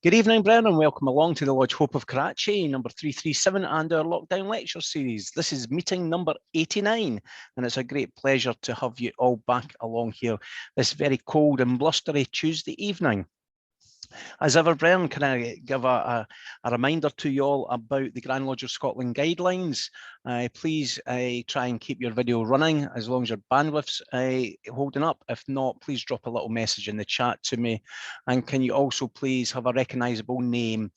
Good evening, Brennan, and welcome along to the Lodge Hope of Karachi, number 337, and our lockdown lecture series. This is meeting number 89, and it's a great pleasure to have you all back along here this very cold and blustery Tuesday evening. As ever, Brennan, can I give a reminder to you all about the Grand Lodge of Scotland guidelines? Please try and keep your video running as long as your bandwidth's holding up. If not, please drop a little message in the chat to me. And can you also please have a recognisable name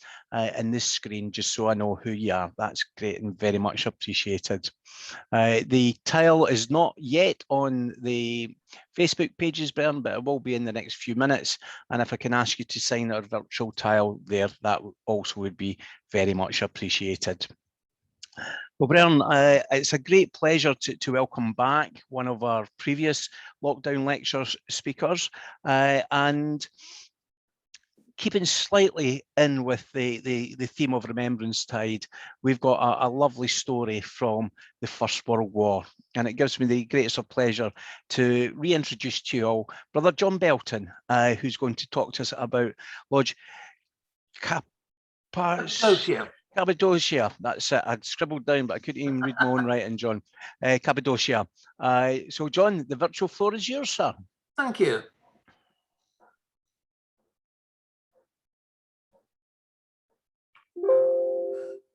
in this screen, just so I know who you are? That's great and very much appreciated. The tile is not yet on the Facebook pages, Bern, but it will be in the next few minutes. And if I can ask you to sign our virtual tile there, that also would be very much appreciated. Well, Bern, it's a great pleasure to welcome back one of our previous lockdown lecture speakers, and keeping slightly in with the theme of Remembrance Tide, we've got a lovely story from the First World War, and it gives me the greatest of pleasure to reintroduce to you all Brother John Belton, who's going to talk to us about Lodge Cappadocia. Cappadocia, that's it. I'd scribbled down, but I couldn't even read my own writing, John. Cappadocia. So, John, the virtual floor is yours, sir. Thank you.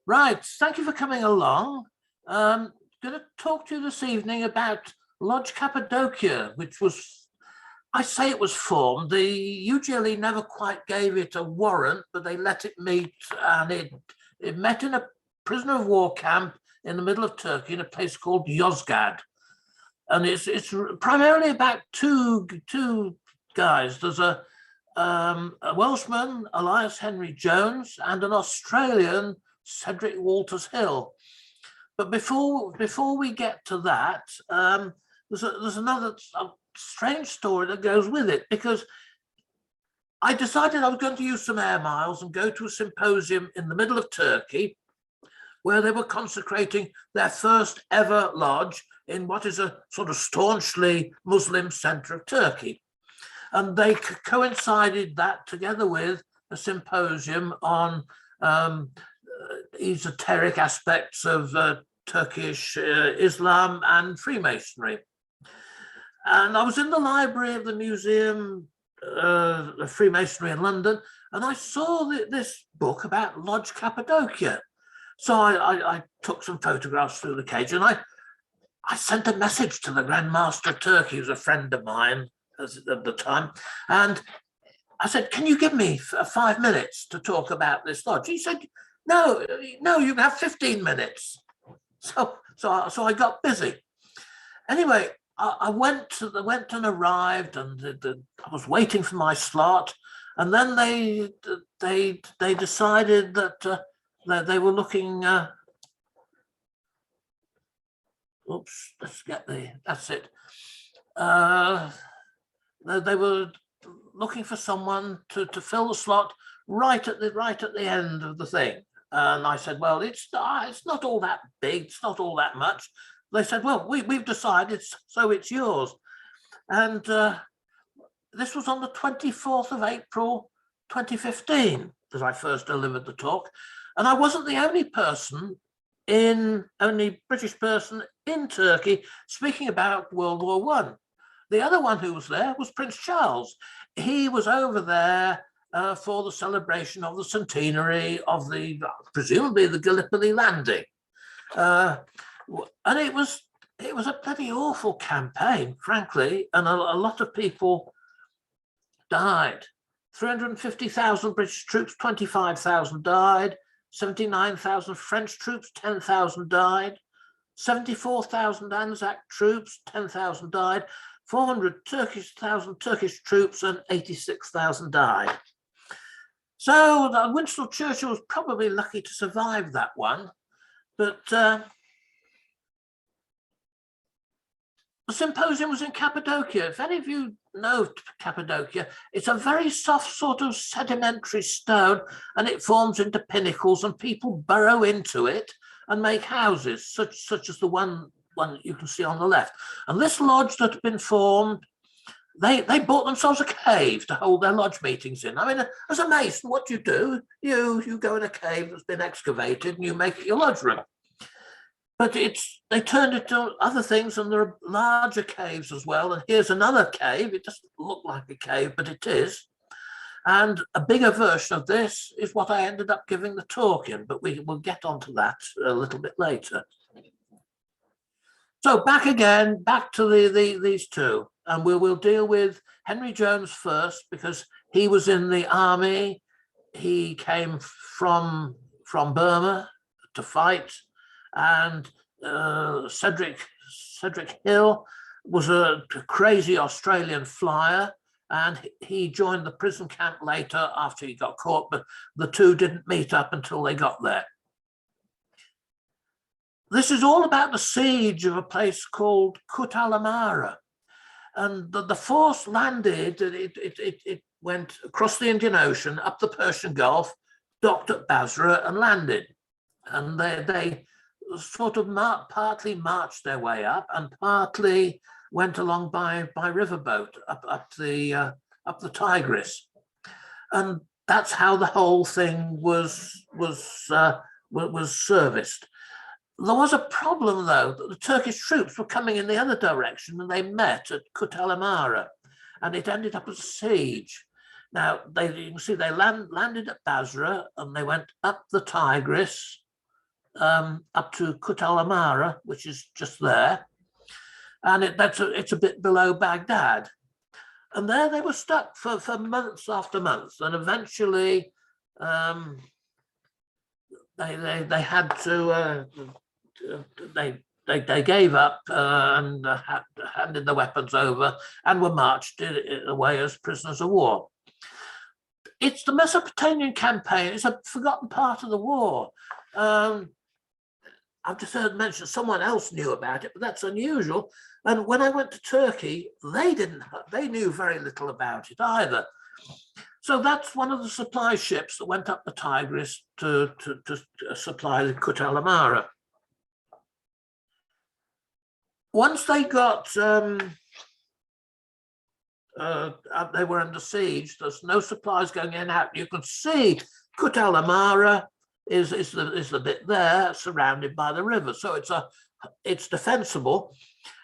Right, thank you for coming along. I'm going to talk to you this evening about Lodge Cappadocia, which was, I say it was formed. The UGLE never quite gave it a warrant, but they let it meet, and it met in a prisoner of war camp in the middle of Turkey in a place called Yozgad. And it's primarily about two guys. There's a Welshman, Elias Henry Jones, and an Australian, Cedric Walters Hill. But before we get to that, there's another strange story that goes with it, because I decided I was going to use some air miles and go to a symposium in the middle of Turkey where they were consecrating their first ever lodge in what is a sort of staunchly Muslim centre of Turkey. And they coincided that together with a symposium on esoteric aspects of Turkish Islam and Freemasonry. And I was in the library of the Museum of Freemasonry in London, and I saw this book about Lodge Cappadocia. So I took some photographs through the cage, and I sent a message to the Grand Master of Turkey, who's a friend of mine at the time, and I said, "Can you give me 5 minutes to talk about this lodge?" He said, No, you can have 15 minutes. So I got busy. Anyway, I went and arrived, and I was waiting for my slot, and then they decided that they were looking. Oops, that's it. They were looking for someone to fill the slot right at the end of the thing. And I said, well, it's not all that big, it's not all that much. They said, well, we've decided, so it's yours. And this was on the 24th of April, 2015, that I first delivered the talk. And I wasn't the only British person in Turkey speaking about World War I. The other one who was there was Prince Charles. He was over there for the celebration of the centenary of presumably the Gallipoli landing. And it was a bloody awful campaign, frankly, and a lot of people died. 350,000 British troops, 25,000 died. 79,000 French troops, 10,000 died. 74,000 Anzac troops, 10,000 died. 400,000 Turkish troops, and 86,000 died. So Winston Churchill was probably lucky to survive that one, but the symposium was in Cappadocia. If any of you know Cappadocia, it's a very soft sort of sedimentary stone, and it forms into pinnacles, and people burrow into it and make houses, such as the one you can see on the left. And this lodge that had been formed they bought themselves a cave to hold their lodge meetings in. I mean, as a mason, what do? You go in a cave that's been excavated and you make it your lodge room. But they turned it to other things, and there are larger caves as well. And here's another cave. It doesn't look like a cave, but it is. And a bigger version of this is what I ended up giving the talk in, but we will get onto that a little bit later. So back to these two, and we'll deal with Henry Jones first, because he was in the army. He came from Burma to fight, and Cedric Hill was a crazy Australian flyer, and he joined the prison camp later after he got caught, but the two didn't meet up until they got there. This is all about the siege of a place called Kut Alamara. And the force landed, it went across the Indian Ocean, up the Persian Gulf, docked at Basra and landed. And they sort of partly marched their way up and partly went along by riverboat up the Tigris. And that's how the whole thing was serviced. There was a problem, though, that the Turkish troops were coming in the other direction, and they met at Kut Alamara, and it ended up as a siege. Now, you can see they landed at Basra, and they went up the Tigris, up to Kut Alamara, which is just there, and it's a bit below Baghdad. And there they were stuck for months after months, and eventually they had to. They gave up and handed the weapons over and were marched away as prisoners of war. It's the Mesopotamian Campaign. It's a forgotten part of the war. I've just heard mention someone else knew about it, but that's unusual. And when I went to Turkey, they knew very little about it either. So that's one of the supply ships that went up the Tigris to supply the Kut Alamara. Once they got, they were under siege. There's no supplies going in and out. You can see Kut Alamara is the bit there, surrounded by the river. So it's defensible,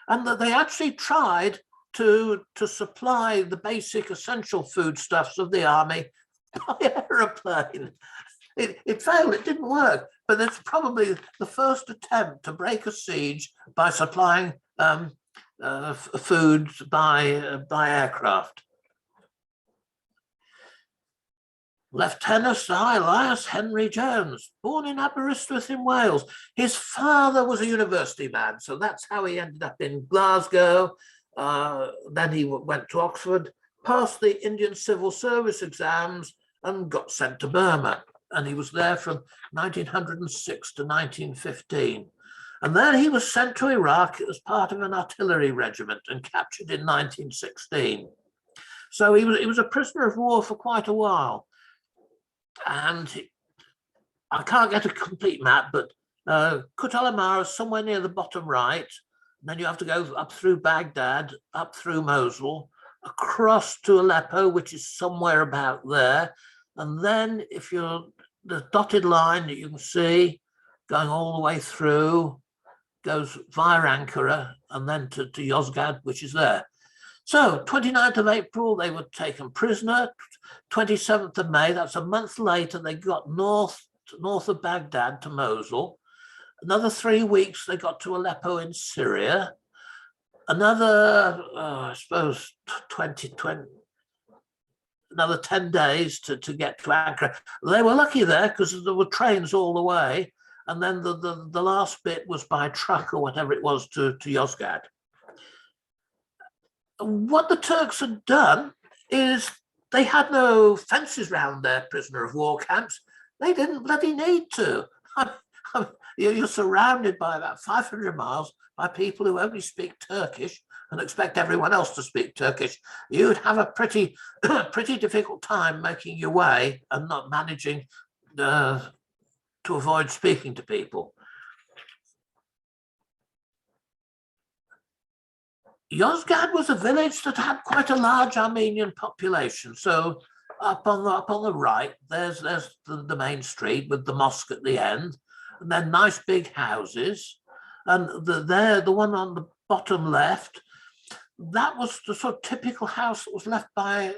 and that they actually tried to supply the basic essential foodstuffs of the army by aeroplane. It failed. It didn't work. But it's probably the first attempt to break a siege by supplying food by aircraft. Lieutenant Sir Elias Henry Jones, born in Aberystwyth in Wales. His father was a university man, so that's how he ended up in Glasgow. Then he went to Oxford, passed the Indian Civil Service exams, and got sent to Burma. And he was there from 1906 to 1915. And then he was sent to Iraq as part of an artillery regiment and captured in 1916. So he was a prisoner of war for quite a while. And I can't get a complete map, but Kut Alamara is somewhere near the bottom right. And then you have to go up through Baghdad, up through Mosul, across to Aleppo, which is somewhere about there. And then if you're the dotted line that you can see going all the way through goes via Ankara and then to Yozgad, which is there. So 29th of April, they were taken prisoner. 27th of May, that's a month later, they got north of Baghdad to Mosul. Another 3 weeks, they got to Aleppo in Syria. Another, I suppose, 20, another 10 days to get to Ankara. They were lucky there because there were trains all the way. And then the last bit was by truck or whatever it was to Yozgad. What the Turks had done is they had no fences around their prisoner of war camps. They didn't bloody need to. You're surrounded by about 500 miles by people who only speak Turkish and expect everyone else to speak Turkish. You'd have a pretty difficult time making your way and not managing to avoid speaking to people. Yozgad was a village that had quite a large Armenian population. So up on the right, there's the main street with the mosque at the end, and then nice big houses. And the one on the bottom left, that was the sort of typical house that was left by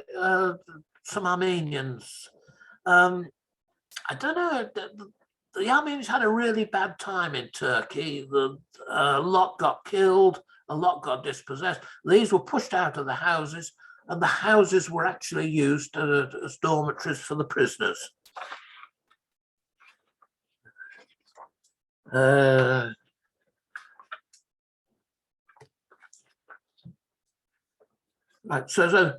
some Armenians. I don't know. The Armenians had a really bad time in Turkey. A lot got killed, a lot got dispossessed. These were pushed out of the houses, and the houses were actually used as dormitories for the prisoners. Right, so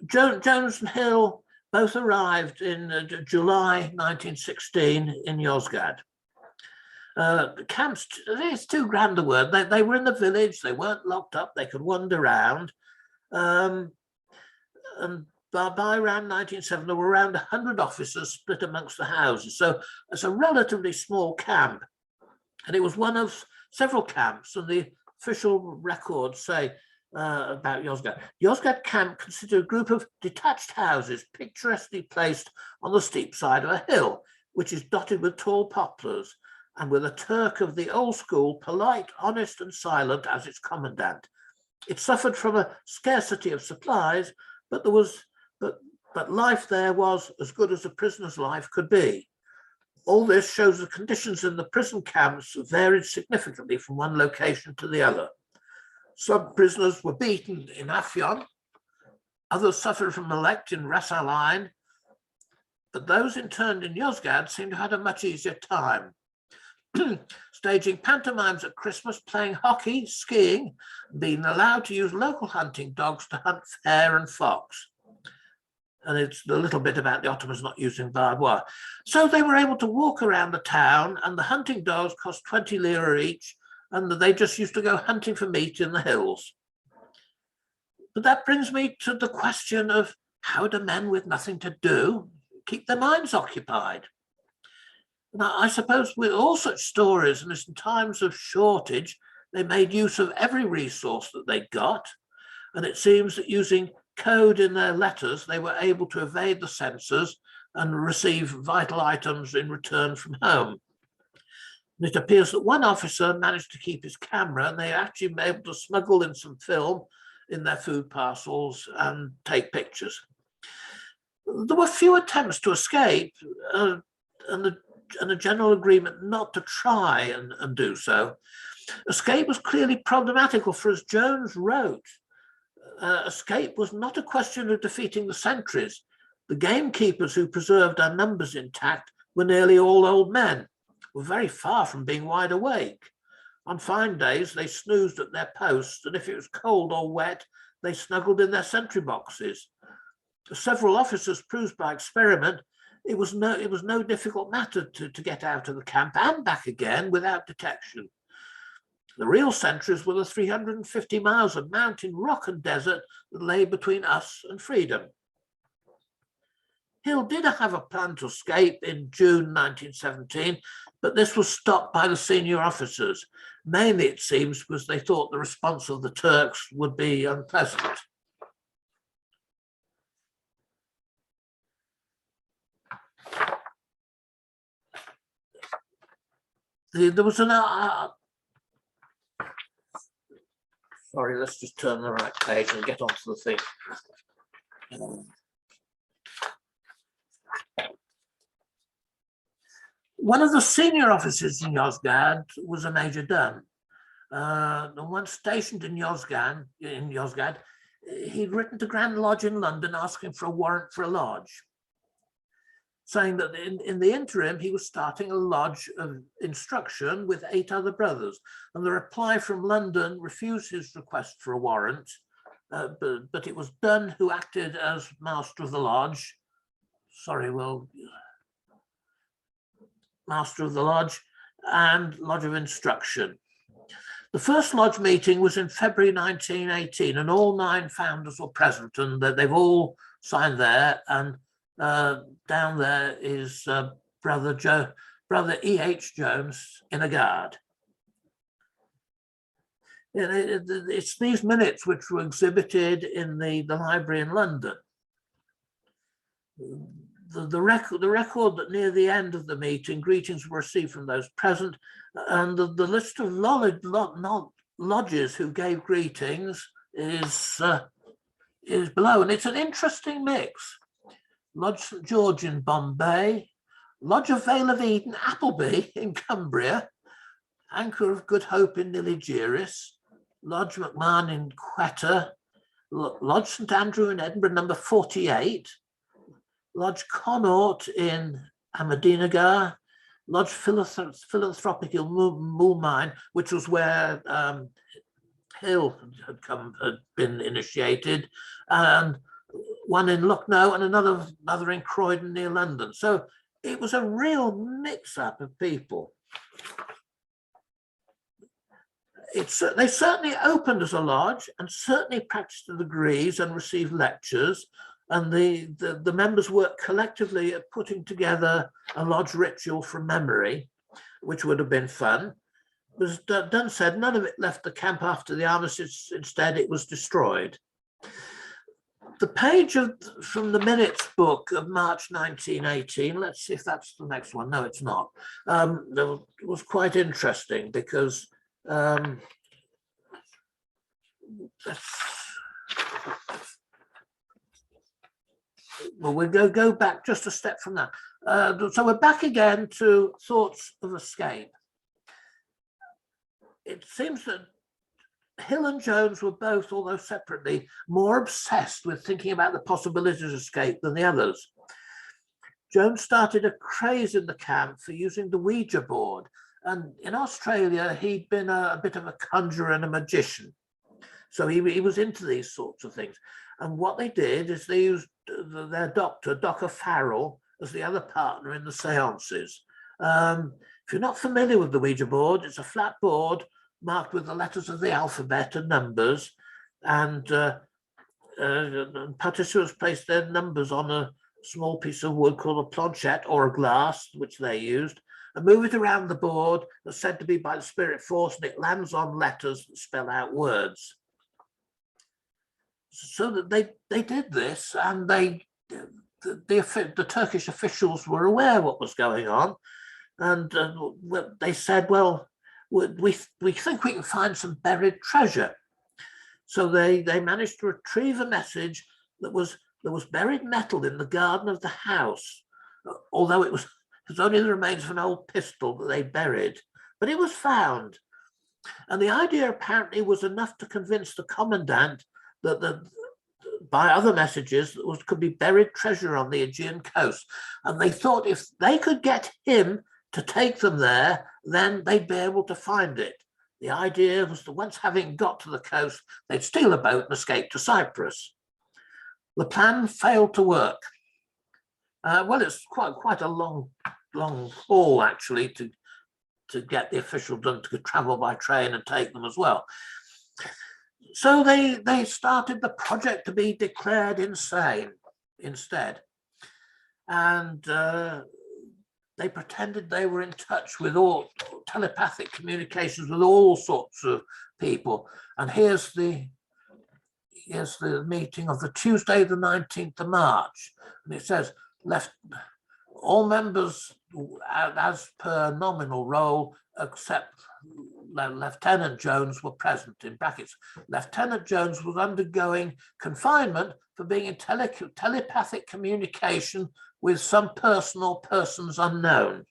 Jones and Hill both arrived in July 1916 in Yozgad. The camps, it's too grand a word. They were in the village, they weren't locked up, they could wander around. And by around 1907, there were around 100 officers split amongst the houses. So it's a relatively small camp. And it was one of several camps, and the official records say about Yozgad. Yozgad camp considered a group of detached houses picturesquely placed on the steep side of a hill, which is dotted with tall poplars, and with a Turk of the old school, polite, honest, and silent as its commandant. It suffered from a scarcity of supplies, but life there was as good as a prisoner's life could be. All this shows the conditions in the prison camps varied significantly from one location to the other. Some prisoners were beaten in Afyon, others suffered from neglect in Ras Al Ain, but those interned in Yozgad seem to have had a much easier time. Staging pantomimes at Christmas, playing hockey, skiing, and being allowed to use local hunting dogs to hunt hare and fox. And it's a little bit about the Ottomans not using barbed wire. So they were able to walk around the town, and the hunting dogs cost 20 lira each, and they just used to go hunting for meat in the hills. But that brings me to the question of how do men with nothing to do keep their minds occupied? Now, I suppose with all such stories, and in times of shortage, they made use of every resource that they got. And it seems that using code in their letters, they were able to evade the censors and receive vital items in return from home. And it appears that one officer managed to keep his camera, and they actually were able to smuggle in some film in their food parcels and take pictures. There were few attempts to escape, and a general agreement not to try and do so. Escape was clearly problematical, for as Jones wrote, escape was not a question of defeating the sentries. The gamekeepers who preserved our numbers intact were nearly all old men, were very far from being wide awake. On fine days, they snoozed at their posts, and if it was cold or wet, they snuggled in their sentry boxes. Several officers proved by experiment it was no difficult matter to get out of the camp and back again without detection. The real sentries were the 350 miles of mountain, rock and desert that lay between us and freedom. Hill did have a plan to escape in June 1917, but this was stopped by the senior officers. Mainly, it seems, because they thought the response of the Turks would be unpleasant. There was an sorry, let's just turn the right page and get onto the thing. One of the senior officers in Yozgad was a Major Dunn. And once stationed in Yozgad, he'd written to Grand Lodge in London asking for a warrant for a lodge, saying that in the interim, he was starting a lodge of instruction with 8 other brothers. And the reply from London refused his request for a warrant, but it was Dunn who acted as master of the lodge. Master of the lodge and lodge of instruction. The first lodge meeting was in February 1918, and all 9 founders were present, and they've all signed there. And down there is brother E.H. Jones in a guard. It's these minutes which were exhibited in the library in London. The record that near the end of the meeting, greetings were received from those present, and the list of lodges who gave greetings is below, and it's an interesting mix. Lodge St George in Bombay, Lodge of Vale of Eden, Appleby in Cumbria, Anchor of Good Hope in Niligiris, Lodge McMahon in Quetta, Lodge St Andrew in Edinburgh, number 48, Lodge Connaught in Ahmadinagar, Lodge Philanthropic in Moulmein, which was where Hill had been initiated, and one in Lucknow and another in Croydon near London. So it was a real mix-up of people. They certainly opened as a lodge and certainly practiced the degrees and received lectures, and the members worked collectively at putting together a lodge ritual from memory, which would have been fun. As Dunn said, none of it left the camp after the armistice. Instead, it was destroyed. The page from the minutes book of March 1918, let's see if that's the next one. No, it's not. It was quite interesting because well, we'll go back just a step from that. So we're back again to thoughts of escape. It seems that Hill and Jones were both, although separately, more obsessed with thinking about the possibilities of escape than the others. Jones started a craze in the camp for using the Ouija board, and in Australia, he'd been a bit of a conjurer and a magician. So he was into these sorts of things. And what they did is they used their doctor, Dr. Farrell, as the other partner in the seances. If you're not familiar with the Ouija board, it's a flat board marked with the letters of the alphabet and numbers, and participants place their numbers on a small piece of wood called a planchette or a glass, which they used, and move it around the board. That's said to be by the spirit force, and it lands on letters that spell out words. So that they did this, and the Turkish officials were aware of what was going on, and they said, well, we think we can find some buried treasure. So they managed to retrieve a message that there was buried metal in the garden of the house, although it was only the remains of an old pistol that they buried, but it was found. And the idea apparently was enough to convince the commandant that by other messages that could be buried treasure on the Aegean coast. And they thought if they could get him to take them there, then they'd be able to find it. The idea was that once having got to the coast, they'd steal a boat and escape to Cyprus. The plan failed to work. Well, it's quite a long haul, actually, to get the official done to travel by train and take them as well. So they started the project to be declared insane instead. And they pretended they were in touch with all telepathic communications with all sorts of people. And here's the meeting of the Tuesday, the 19th of March. And it says, all members as per nominal roll, except Lieutenant Jones, were present, in brackets. Lieutenant Jones was undergoing confinement for being in telepathic communication with some person or persons unknown.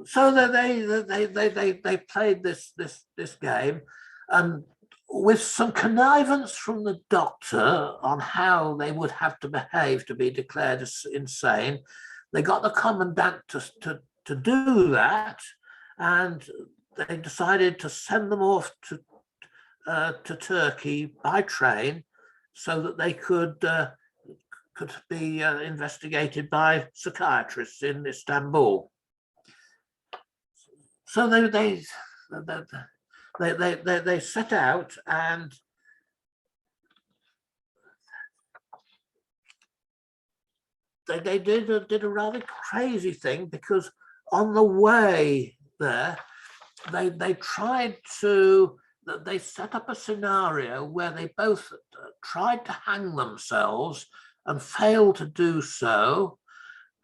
So they played this game, and with some connivance from the doctor on how they would have to behave to be declared as insane, they got the commandant to do that, and they decided to send them off to Turkey by train so that they could be investigated by psychiatrists in Istanbul. So they set out, and they did a rather crazy thing, because on the way there, they tried to, they set up a scenario where they both tried to hang themselves and failed to do so.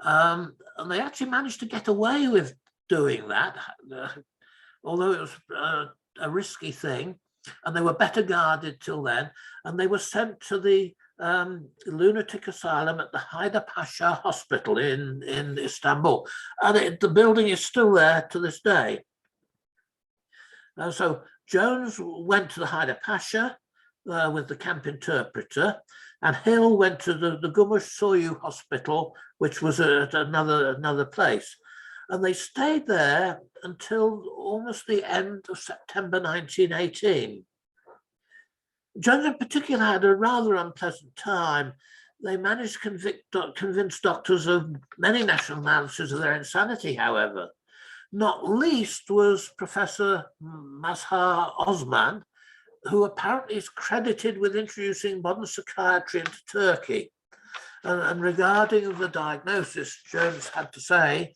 And they actually managed to get away with doing that, although it was a risky thing, and they were better guarded till then. And they were sent to the lunatic asylum at the Haydar Pasha Hospital in Istanbul. And the building is still there to this day. So Jones went to the Haydar Pasha with the camp interpreter, and Hill went to the Gumush Soyu Hospital, which was at another place. And they stayed there until almost the end of September 1918. Jones in particular had a rather unpleasant time. They managed to convince doctors of many nationalities of their insanity, however. Not least was Professor Mazhar Osman, who apparently is credited with introducing modern psychiatry into Turkey. And regarding the diagnosis, Jones had to say,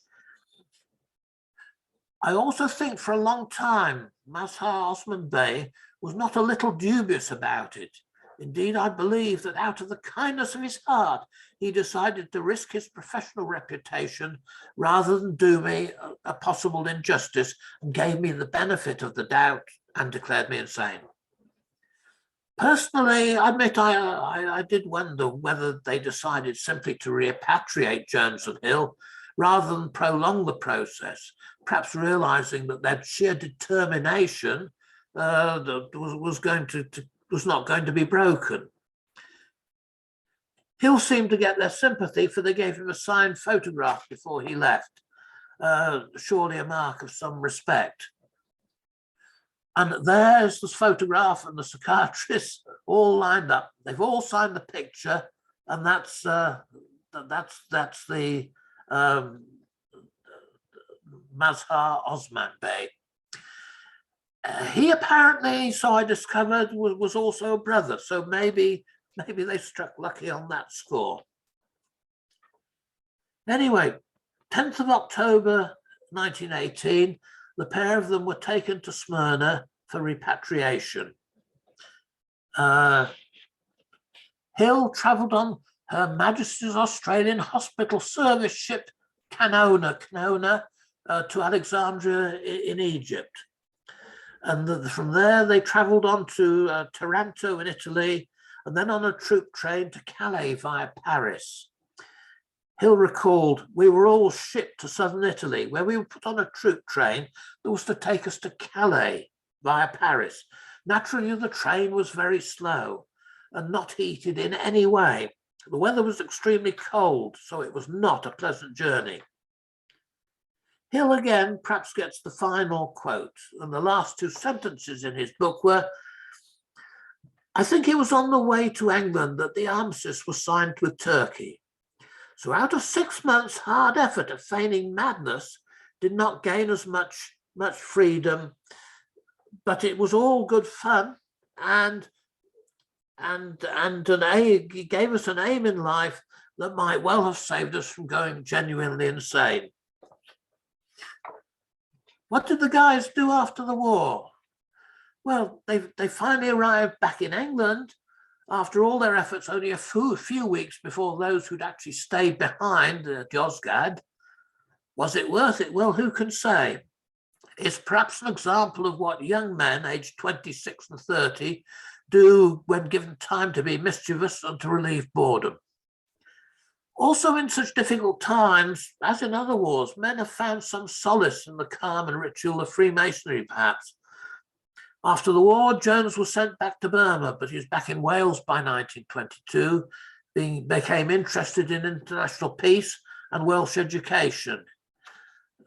I also think for a long time, Mazhar Osman Bey was not a little dubious about it. Indeed, I believe that out of the kindness of his heart, he decided to risk his professional reputation rather than do me a possible injustice, and gave me the benefit of the doubt and declared me insane. Personally, I admit I did wonder whether they decided simply to repatriate Jones and Hill rather than prolong the process, perhaps realizing that their sheer determination was not going to be broken. Hill seemed to get their sympathy, for they gave him a signed photograph before he left, surely a mark of some respect. And there's this photograph and the psychiatrists all lined up. They've all signed the picture, and that's the Mazhar Osman Bey. He apparently, so I discovered, was also a brother. So maybe they struck lucky on that score. Anyway, 10th of October 1918, the pair of them were taken to Smyrna for repatriation. Hill travelled on Her Majesty's Australian Hospital Service ship Kanowna to Alexandria in Egypt. And from there, they travelled on to Taranto in Italy, and then on a troop train to Calais via Paris. Hill recalled, we were all shipped to southern Italy, where we were put on a troop train that was to take us to Calais via Paris. Naturally, the train was very slow and not heated in any way. The weather was extremely cold, so it was not a pleasant journey. Hill again perhaps gets the final quote, and the last two sentences in his book were, I think it was on the way to England that the armistice was signed with Turkey. So out of 6 months' hard effort at feigning madness, did not gain as much freedom, but it was all good fun, and he gave us an aim in life that might well have saved us from going genuinely insane. What did the guys do after the war? Well, they finally arrived back in England after all their efforts, only a few weeks before those who'd actually stayed behind at Yozgad. Was it worth it? Well, who can say? It's perhaps an example of what young men aged 26 and 30 do when given time to be mischievous and to relieve boredom. Also, in such difficult times, as in other wars, men have found some solace in the calm and ritual of Freemasonry, perhaps. After the war, Jones was sent back to Burma, but he was back in Wales by 1922, became interested in international peace and Welsh education.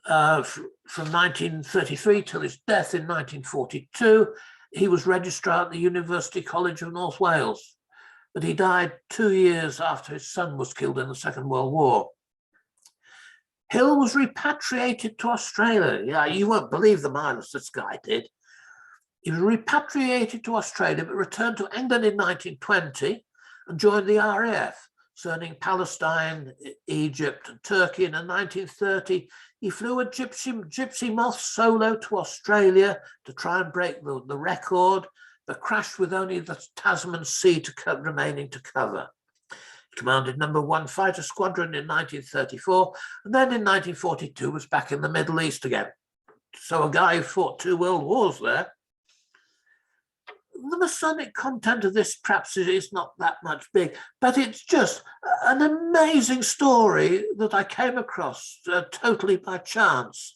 From 1933 till his death in 1942, he was registrar at the University College of North Wales, but he died 2 years after his son was killed in the Second World War. Hill was repatriated to Australia. Yeah, you won't believe the mileage this guy did. He was repatriated to Australia, but returned to England in 1920 and joined the RAF, concerning Palestine, Egypt, and Turkey. And in 1930, he flew a gypsy moth solo to Australia to try and break the record, but crashed with only the Tasman Sea remaining to cover. He commanded No. 1 Fighter Squadron in 1934, and then in 1942 was back in the Middle East again. So a guy who fought 2 world wars there. The Masonic content of this perhaps is not that much big, but it's just an amazing story that I came across totally by chance.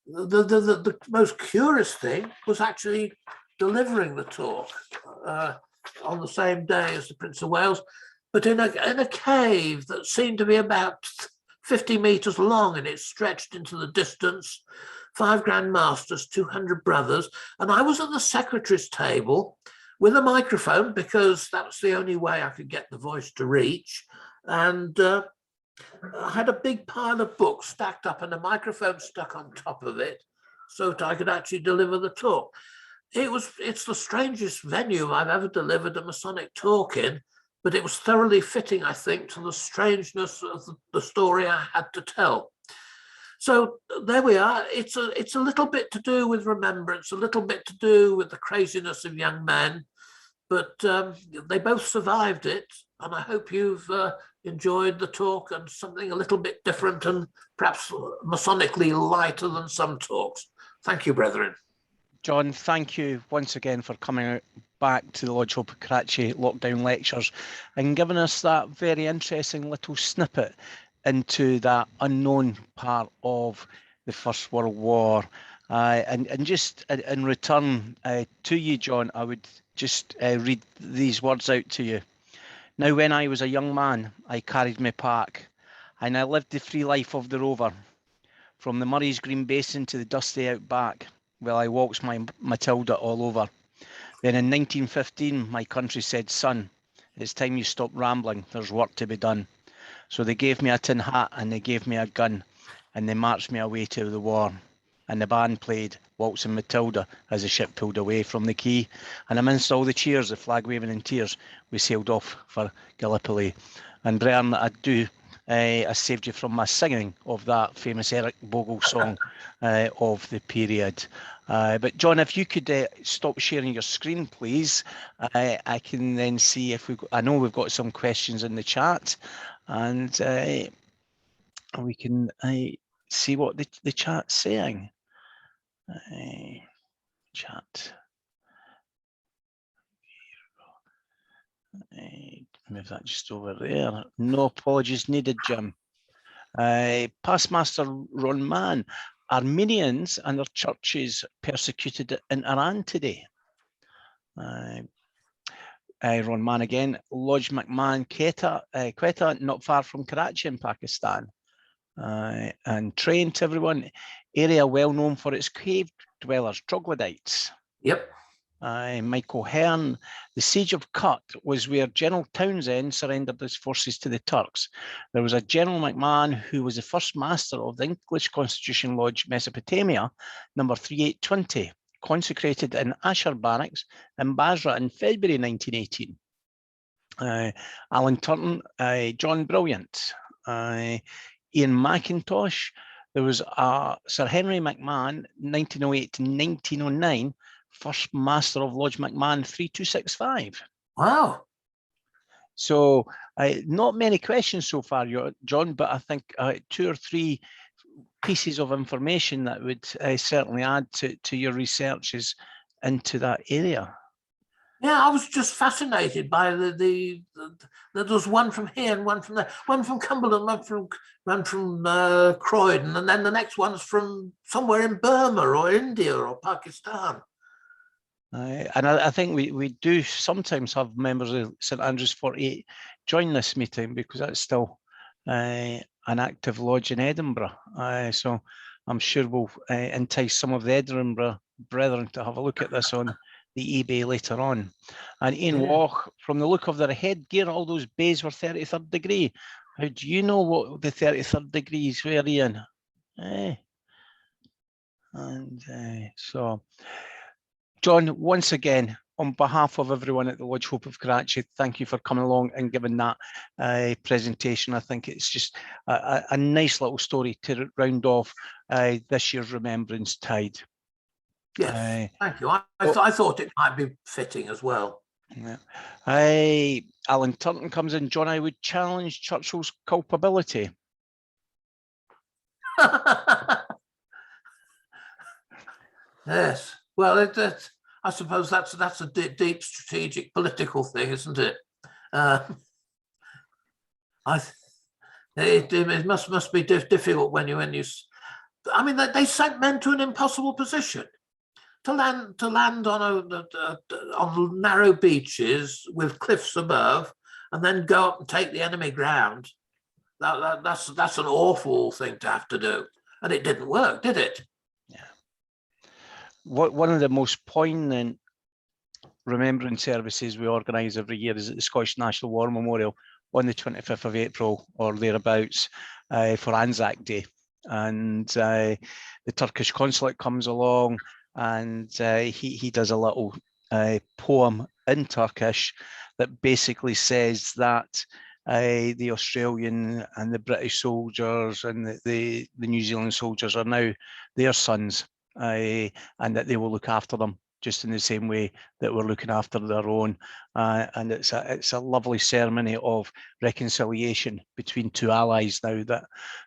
The most curious thing was actually delivering the talk on the same day as the Prince of Wales, but in a cave that seemed to be about 50 meters long, and it stretched into the distance. 5 Grand Masters, 200 brothers, and I was at the secretary's table with a microphone because that was the only way I could get the voice to reach. And I had a big pile of books stacked up and a microphone stuck on top of it so that I could actually deliver the talk. It's the strangest venue I've ever delivered a Masonic talk in, but it was thoroughly fitting, I think, to the strangeness of the story I had to tell. So there we are. It's a little bit to do with remembrance, a little bit to do with the craziness of young men, but they both survived it. And I hope you've enjoyed the talk and something a little bit different and perhaps Masonically lighter than some talks. Thank you, brethren. John, thank you once again for coming back to the Lodge Hope of Karachi lockdown lectures and giving us that very interesting little snippet into that unknown part of the First World War. And just in return to you, John, I would just read these words out to you. Now, when I was a young man, I carried my pack, and I lived the free life of the rover, from the Murray's Green Basin to the dusty outback, while I waltzed my Matilda all over. Then in 1915, my country said, son, it's time you stop rambling, there's work to be done. So they gave me a tin hat and they gave me a gun and they marched me away to the war. And the band played Waltzing Matilda as the ship pulled away from the quay. And amidst all the cheers, the flag waving and tears, we sailed off for Gallipoli. And Brian, I saved you from my singing of that famous Eric Bogle song of the period. But John, if you could stop sharing your screen, please, I can then see if I know we've got some questions in the chat, and we can see what the chat's saying. Chat. Move that just over there. No apologies needed, Jim. Past Master Ron Mann, Armenians and their churches persecuted in Iran today. Ron Mann again, Lodge McMahon, Quetta, not far from Karachi in Pakistan. And train to everyone, area well known for its cave dwellers, troglodytes. Yep. Michael Hearn, the Siege of Kut was where General Townsend surrendered his forces to the Turks. There was a General McMahon who was the first master of the English Constitution Lodge Mesopotamia, number 3820, consecrated in Asher Barracks in Basra in February 1918. Alan Turton, John Brilliant, Ian McIntosh. There was Sir Henry McMahon, 1908 to 1909, first master of Lodge McMahon 3265. Wow. So not many questions so far, John, but I think 2 or 3 pieces of information that would certainly add to your researches into that area. Yeah, I was just fascinated by there was one from here and one from there, one from Cumberland, one from Croydon, and then the next one's from somewhere in Burma or India or Pakistan. And I think we do sometimes have members of St Andrew's 48 join this meeting because that's still an active lodge in Edinburgh. So I'm sure we'll entice some of the Edinburgh brethren to have a look at this on the eBay later on. And Ian Walk, from the look of their headgear, all those bays were 33rd degree. How do you know what the 33rd degrees were, Ian? So, John, once again, on behalf of everyone at the Lodge Hope of Karachi, thank you for coming along and giving that presentation. I think it's just a nice little story to round off this year's Remembrance Tide. Yes, thank you. I thought it might be fitting as well. Yeah. Alan Turton comes in. John, I would challenge Churchill's culpability. Yes. Well, I suppose that's a deep strategic political thing, isn't it? It must be difficult when you. I mean, they sent men to an impossible position to land on narrow beaches with cliffs above, and then go up and take the enemy ground. That's an awful thing to have to do, and it didn't work, did it? Yeah. One of the most poignant remembrance services we organise every year is at the Scottish National War Memorial on the 25th of April or thereabouts for Anzac Day. And the Turkish consulate comes along and he does a little poem in Turkish that basically says that the Australian and the British soldiers and the New Zealand soldiers are now their sons, and that they will look after them just in the same way that we're looking after their own. And it's a lovely ceremony of reconciliation between two allies now that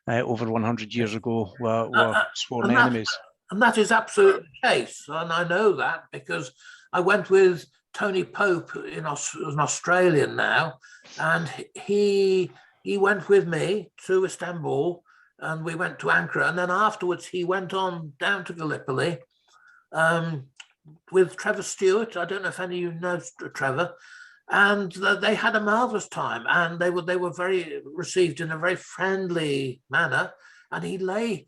over 100 years ago were sworn enemies. And that is absolutely the case. And I know that because I went with Tony Pope an Australian now, and he went with me to Istanbul, and we went to Ankara, and then afterwards he went on down to Gallipoli with Trevor Stewart. I don't know if any of you know Trevor, and they had a marvelous time, and they were very received in a very friendly manner. And he laid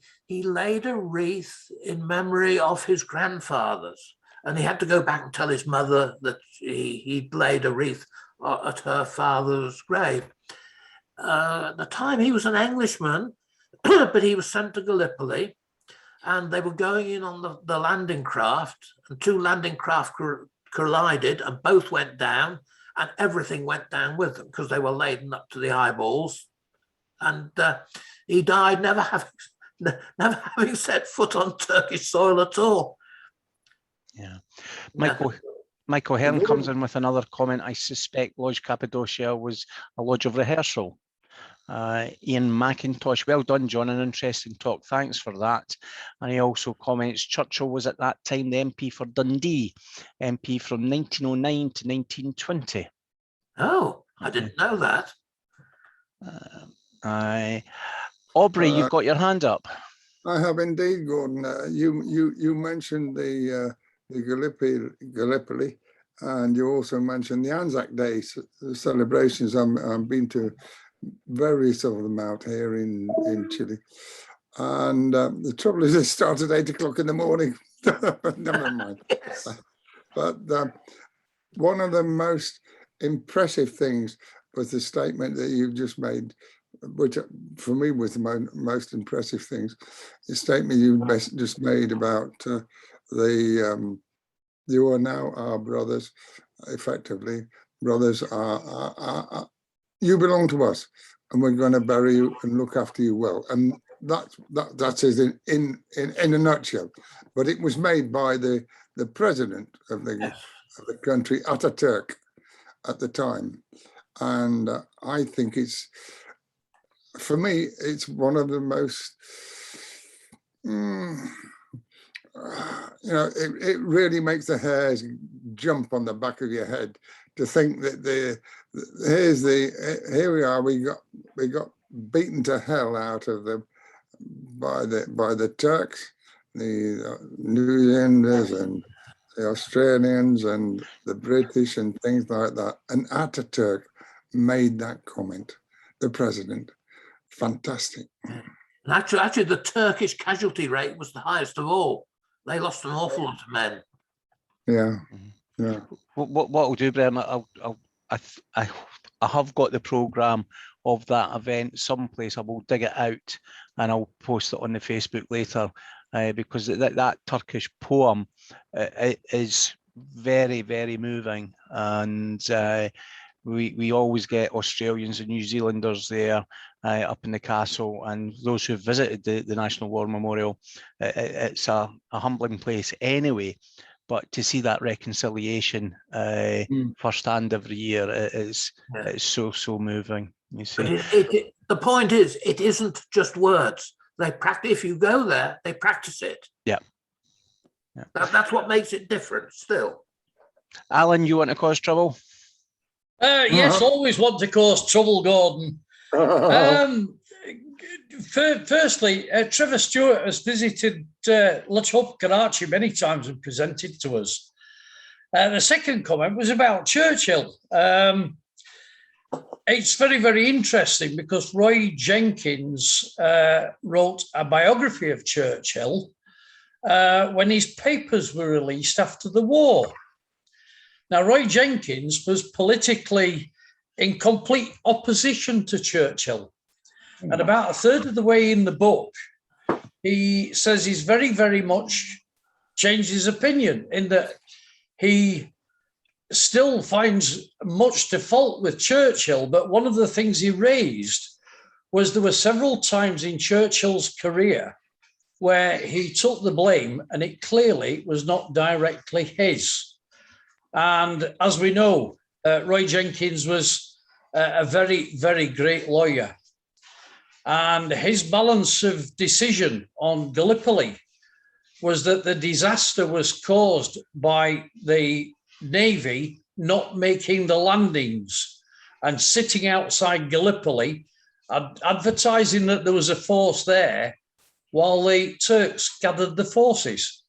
a wreath in memory of his grandfathers, and he had to go back and tell his mother that he'd laid a wreath at her father's grave. At the time, he was an Englishman, but he was sent to Gallipoli, and they were going in on the landing craft, and two landing craft collided, and both went down, and everything went down with them because they were laden up to the eyeballs. And he died never having set foot on Turkish soil at all. Yeah. Michael Hearn comes in with another comment. I suspect Lodge Cappadocia was a lodge of rehearsal. Ian McIntosh, well done, John, an interesting talk. Thanks for that. And he also comments, Churchill was at that time the MP for Dundee, MP from 1909 to 1920. Oh, I didn't know that. Aubrey, you've got your hand up. I have indeed, Gordon. You mentioned the Gallipoli, and you also mentioned the Anzac Day celebrations. I've been to various of them out here in Chile, and the trouble is, it started at 8 o'clock in the morning. Never mind. But one of the most impressive things was the statement that you've just made, which for me was the most impressive things. The statement you just made about you are now our brothers, effectively. Brothers you belong to us, and we're going to bury you and look after you well. And that's it in a nutshell. But it was made by the president of the country, Ataturk, at the time. And I think for me, it's one of the most, it really makes the hairs jump on the back of your head to think that here we are, we got beaten to hell out of them by the Turks, the New Zealanders and the Australians and the British and things like that. And Ataturk made that comment, the president. Fantastic. Actually, the Turkish casualty rate was the highest of all. They lost an awful lot of men. Yeah, yeah. What I'll do, Brian, I have got the programme of that event someplace. I will dig it out and I'll post it on the Facebook later, because that Turkish poem is very, very moving. And we always get Australians and New Zealanders there up in the castle, and those who visited the National War Memorial. It's a humbling place anyway, but to see that reconciliation firsthand every year, it's so moving. You see, the point is, it isn't just words. They practice. If you go there, they practice it. Yeah. That's what makes it different. Still, Alan, you want to cause trouble? Yes, always want to cause trouble, Gordon. Firstly, Trevor Stewart has visited La Trobe Karachi many times and presented to us. The second comment was about Churchill. It's very, very interesting because Roy Jenkins wrote a biography of Churchill when his papers were released after the war. Now, Roy Jenkins was politically in complete opposition to Churchill. And about a third of the way in the book, he says he's very, very much changed his opinion in that he still finds much to fault with Churchill. But one of the things he raised was there were several times in Churchill's career where he took the blame and it clearly was not directly his. And as we know, Roy Jenkins was a very, very great lawyer. And his balance of decision on Gallipoli was that the disaster was caused by the Navy not making the landings and sitting outside Gallipoli, advertising that there was a force there while the Turks gathered the forces.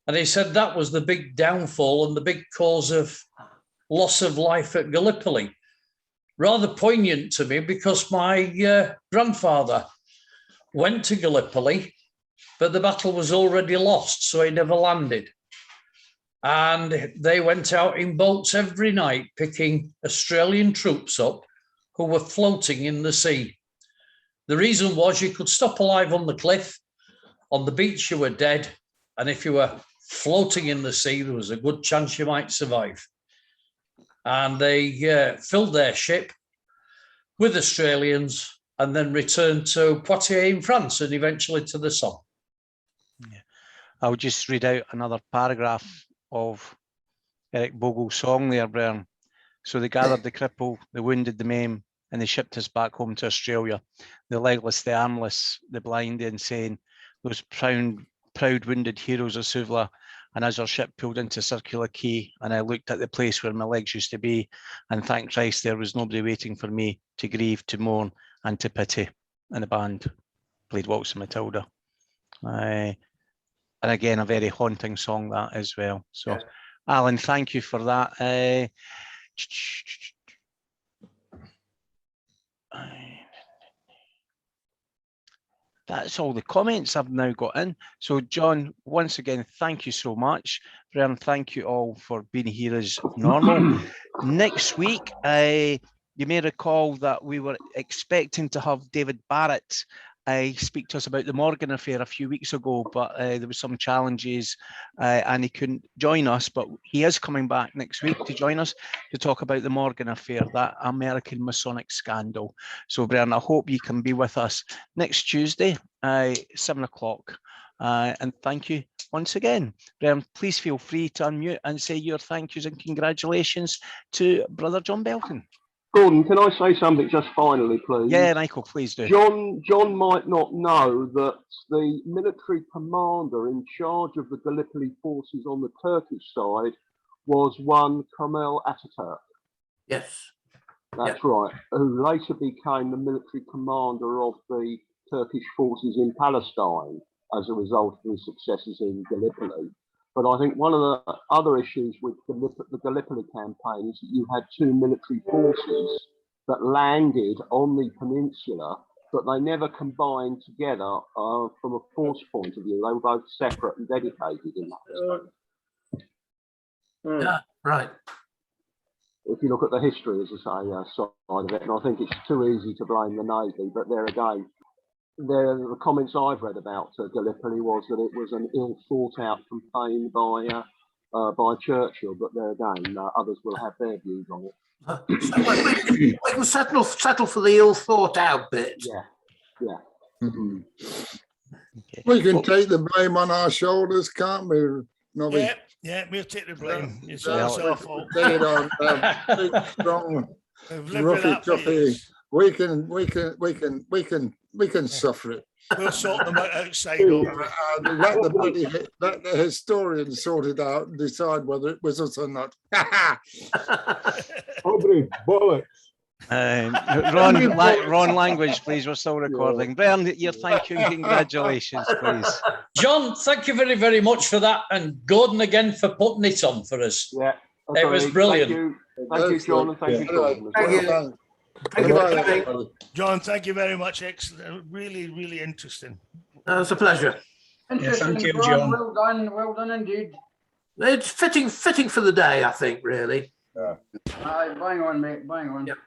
And he said that was the big downfall and the big cause of loss of life at Gallipoli. Rather poignant to me because my grandfather went to Gallipoli, but the battle was already lost, so he never landed. And they went out in boats every night picking Australian troops up who were floating in the sea. The reason was you could stop alive on the cliff, on the beach you were dead, and if you were floating in the sea, there was a good chance you might survive. And they filled their ship with Australians and then returned to Poitiers in France and eventually to the Somme. Yeah. I'll just read out another paragraph of Eric Bogle's song there, Brian. So they gathered the cripple, the wounded, the maim, and they shipped us back home to Australia. The legless, the armless, the blind, the insane, those proud wounded heroes of Suvla. And as our ship pulled into Circular Quay, and I looked at the place where my legs used to be, and thank Christ there was nobody waiting for me to grieve, to mourn, and to pity. And the band played Waltz and Matilda. And again, a very haunting song that as well. So, yeah. Alan, thank you for that. That's all the comments I've now got in. So, John, once again, thank you so much. Brian, thank you all for being here as normal. Next week, you may recall that we were expecting to have David Barrett speak to us about the Morgan affair a few weeks ago, but there were some challenges and he couldn't join us, but he is coming back next week to join us to talk about the Morgan affair, that American Masonic scandal. So, Brian, I hope you can be with us next Tuesday, 7 o'clock. And thank you once again. Brian, please feel free to unmute and say your thank yous and congratulations to Brother John Belton. Gordon, can I say something just finally, please? Yeah, Michael, please do. John might not know that the military commander in charge of the Gallipoli forces on the Turkish side was one Kemal Ataturk. Yes. That's right, who later became the military commander of the Turkish forces in Palestine as a result of his successes in Gallipoli. But I think one of the other issues with the Gallipoli campaign is that you had two military forces that landed on the peninsula, but they never combined together from a force point of view. They were both separate and dedicated in that respect. Yeah, right. If you look at the history, as I say, side of it, and I think it's too easy to blame the Navy, but there again, the comments I've read about Gallipoli was that it was an ill thought out campaign by by Churchill, but there again, others will have their views on it. So we can settle for the ill thought out bit. Yeah. Mhm. Okay. We can take the blame on our shoulders, can't we, Nobby? Yeah, we'll take the blame. It's Well, all our fault. Take it on, big, strong, We've lived with roughy, that for toughy. years. We can suffer it. We'll sort them out outside, Aubrey. Let the historians sort it out and decide whether it was us or not. Aubrey, bollocks. Ron, language, please. We're still recording. Brian, your thank you and congratulations, please. John, thank you very, very much for that. And Gordon again for putting it on for us. Yeah. It was brilliant. Thank you, John, and thank you, Gordon. Thank you. Thank you for coming. John, thank you very much. Excellent. Really, really interesting. It's a pleasure. Thank you, John. Well done indeed. It's fitting for the day, I think, really. Bang on, mate, bang on. Yep.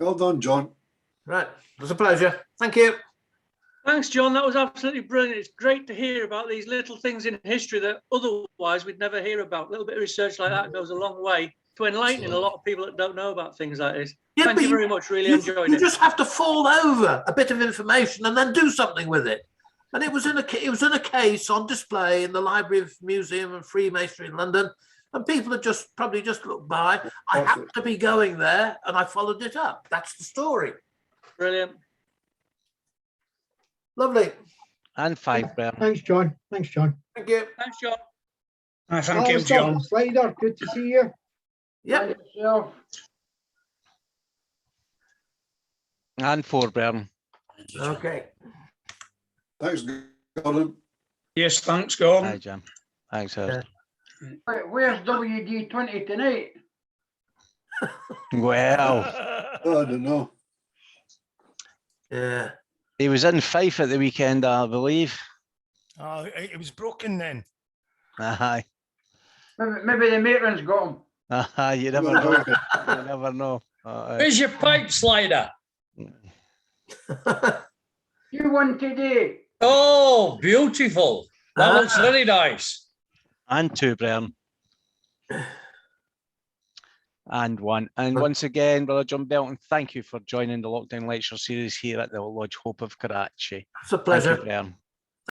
Well done, John. Right, it was a pleasure. Thank you. Thanks, John. That was absolutely brilliant. It's great to hear about these little things in history that otherwise we'd never hear about. A little bit of research like that goes a long way to enlightening a lot of people that don't know about things like this. Yeah, Thank but you very much. Really You enjoyed it. just have to fall over a bit of information and then do something with it. And it was in a case on display in the Library of Museum and Freemasonry in London, and people had probably just looked by. I happened to be going there, and I followed it up. That's the story. Brilliant. Lovely. And 5, Brian. Thanks, John. Thanks, John. Thank you. Thanks, John. Thank you, Alistair, John. Slider, good to see you. Yep. Yourself. And 4, Brian. Okay. Thanks, Gordon. Yes, thanks, Hi, Gordon. Jim. Thanks, Howard. Where's WD20 tonight? Well, I don't know. Yeah. he was in Fife at the weekend, I believe. Oh, it was broken then. Aye. Maybe the matrons got him. Aye, you never know. You never know. Where's your pipe, Slider? You won today. Oh, beautiful. That looks very nice. And 2, Brian. And 1. And once again, Brother John Belton, thank you for joining the Lockdown Lecture Series here at the Lodge Hope of Karachi. It's a Thank pleasure. you, Brian.